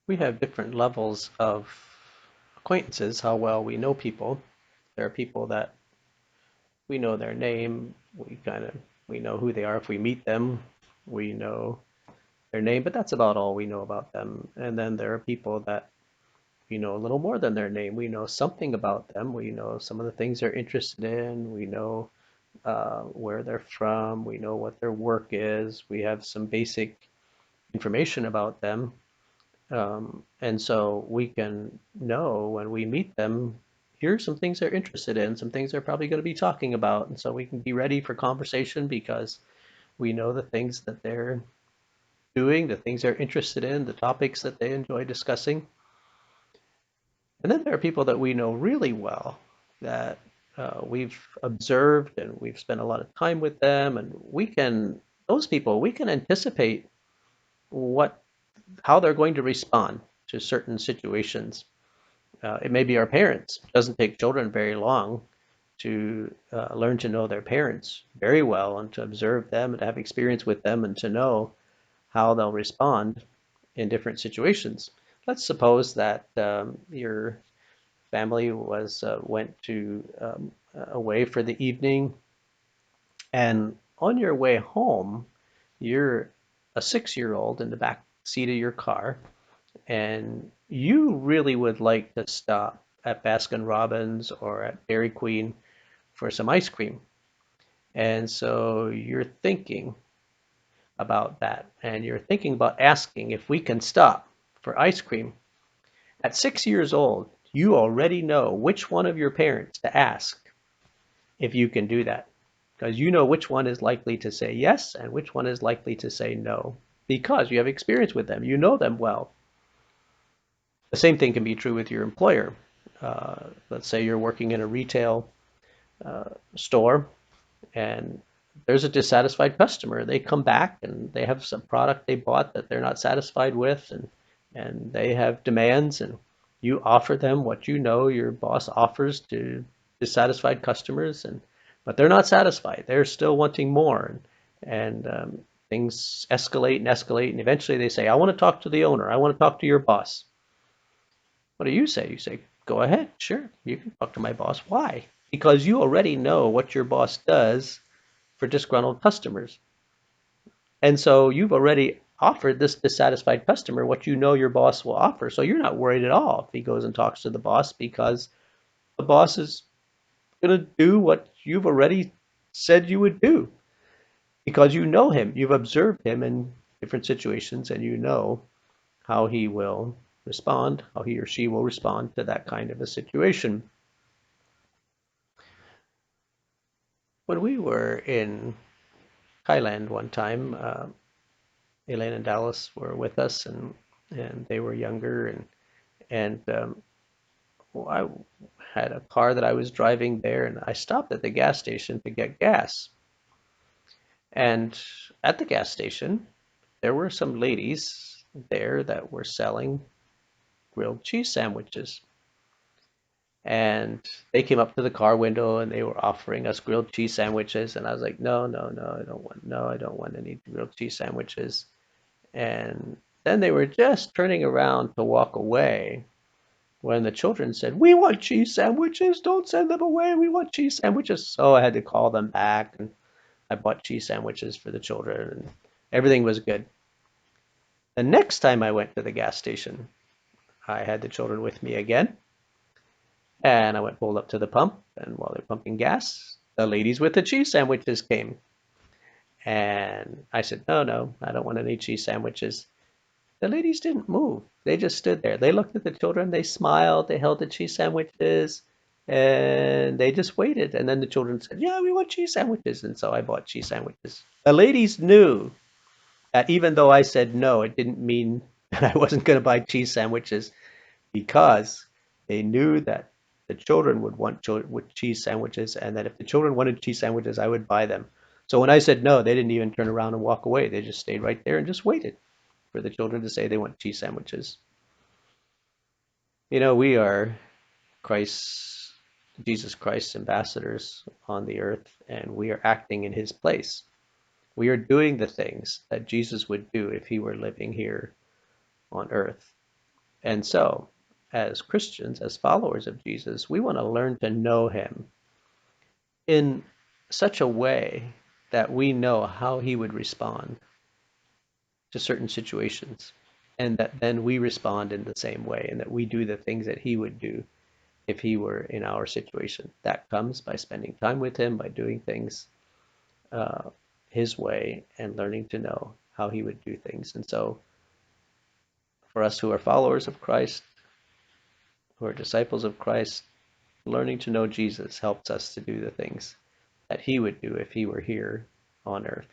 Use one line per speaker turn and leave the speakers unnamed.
We have different levels of acquaintances, how well we know people. There are people that we know their name, we know who they are if we meet them, we know their name, but that's about all we know about them. And then there are people that we know a little more than their name. We know something about them. We know some of the things they're interested in. We know where they're from. We know what their work is. We have some basic information about them. And so we can know when we meet them, here's some things they're interested in, some things they're probably going to be talking about. And so we can be ready for conversation because we know the things that they're doing, the things they're interested in, the topics that they enjoy discussing. And then there are people that we know really well that we've observed and we've spent a lot of time with them, and those people, we can anticipate what, how they're going to respond to certain situations. It may be our parents. It doesn't take children very long to learn to know their parents very well and to observe them and to have experience with them and to know how they'll respond in different situations. Let's suppose that your family was went to away for the evening, and on your way home, you're a 6-year-old in the back seat of your car, and you really would like to stop at Baskin Robbins or at Dairy Queen for some ice cream. And so you're thinking about that, and you're thinking about asking if we can stop for ice cream. At 6 years old, you already know which one of your parents to ask if you can do that, because you know which one is likely to say yes and which one is likely to say no, because you have experience with them, you know them well. The same thing can be true with your employer. Let's say you're working in a retail store and there's a dissatisfied customer. They come back and they have some product they bought that they're not satisfied with, and they have demands, and you offer them what you know your boss offers to dissatisfied customers, and but they're not satisfied. They're still wanting more, and things escalate, and eventually they say, "I want to talk to the owner. I want to talk to your boss." What do you say? You say, "Go ahead, sure, you can talk to my boss." Why? Because you already know what your boss does for disgruntled customers. And so you've already offered this dissatisfied customer what you know your boss will offer. So you're not worried at all if he goes and talks to the boss, because the boss is going to do what you've already said you would do, because you know him. You've observed him in different situations and you know how he will respond, how he or she will respond to that kind of a situation. When we were in Thailand one time, Elaine and Dallas were with us, and they were younger, and well, I had a car that I was driving there, and I stopped at the gas station to get gas. And at the gas station, there were some ladies there that were selling grilled cheese sandwiches. And they came up to the car window and they were offering us grilled cheese sandwiches. And I was like, no, no, no, I don't want, no, I don't want any grilled cheese sandwiches. And then they were just turning around to walk away when the children said, "We want cheese sandwiches. Don't send them away. We want cheese sandwiches." So I had to call them back, and I bought cheese sandwiches for the children, and everything was good. The next time I went to the gas station, I had the children with me again, and I went pulled up to the pump, and while they're pumping gas, the ladies with the cheese sandwiches came. And I said, "No, no, I don't want any cheese sandwiches." The ladies didn't move. They just stood there. They looked at the children, they smiled, they held the cheese sandwiches, and they just waited. And then the children said, "Yeah, we want cheese sandwiches." And so I bought cheese sandwiches. The ladies knew that even though I said no, it didn't mean that I wasn't going to buy cheese sandwiches, because they knew that the children would want with cheese sandwiches, and that if the children wanted cheese sandwiches, I would buy them. So when I said no, they didn't even turn around and walk away. They just stayed right there and just waited for the children to say they want cheese sandwiches. You know, we are Christ's, Jesus Christ's ambassadors on the earth, and we are acting in his place. We are doing the things that Jesus would do if he were living here on earth. And so, as Christians, as followers of Jesus, we want to learn to know him in such a way that we know how he would respond to certain situations, and that then we respond in the same way, and that we do the things that he would do if he were in our situation. That comes by spending time with him, by doing things uh, his way, and learning to know how he would do things. And so, for us who are followers of Christ, who are disciples of Christ, learning to know Jesus helps us to do the things that he would do if he were here on earth.